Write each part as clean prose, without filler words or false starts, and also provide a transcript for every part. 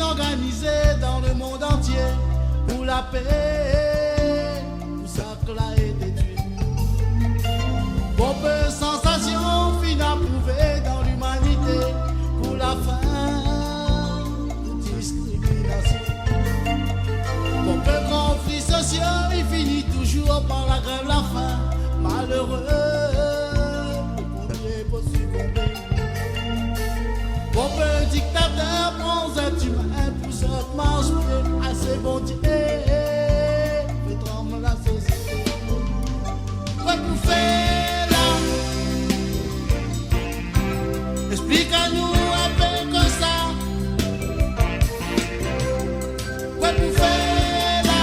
organisée dans le monde entier pour la paix, pour ça que l'a été tué. Bon peu sensation fin approuvée dans l'humanité pour la fin de discrimination. Bon peu conflit social, il finit toujours par la grève, la faim. Malheureux, le premier peut succomber. Bon peu dictateur prend un êtres humain pour se marche-pied à ses bons dieux. Fait trembler la société. Quoi vous faites là? Explique-nous un peu comme ça. Quoi vous faites là?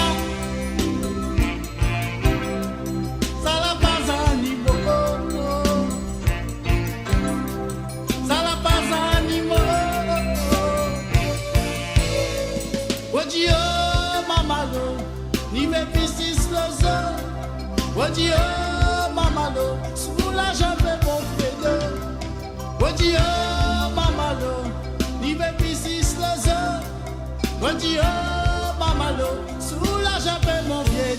Ça la pas animaux. Ça la pas animaux. Oh Dieu, mamalo, ni me piscis le zone. Oh Dieu, mamalo, sous la jambe mon frère. Oh Dieu, mamalo, ni me piscis le zone. Oh Dieu, mamalo, sous la jambe mon vieux.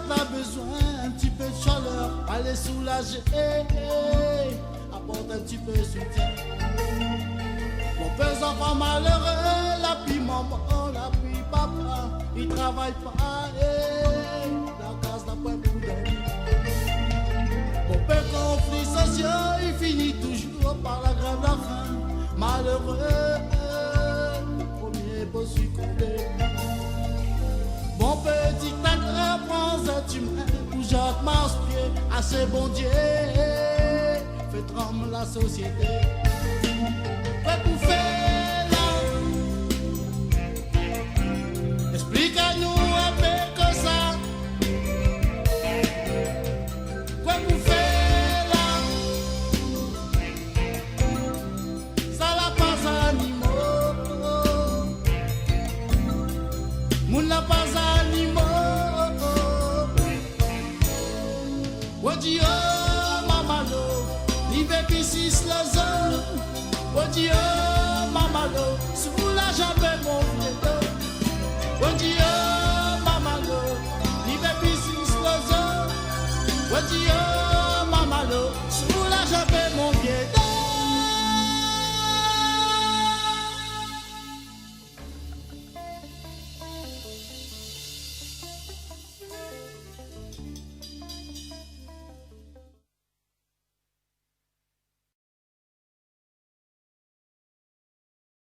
T'as besoin un petit peu de chaleur, allez soulager, apporte un petit peu de soutien. Mon père enfant malheureux, la puis maman, la puis papa, il travaille pas, la case n'a pas pour dormir. Mon père conflit social, il finit toujours par la grève, la faim. Malheureux, le premier peut succomber. Mon petit dictateur prend un humain pour Jacques Marche-Pied à ses bons dieux, fait trembler la société. Fait bouffer là. Explique-nous un peu comme ça. Quoi vous faites là? Ça la pas animaux. Moun la pas animaux. Oh Dieu, mamalo, ni bépissis la zone. Oh Dieu, mamalo, sous la jambe mon vieux. Oh Dieu, mamalo, ni bépissis la zone. Oh Dieu.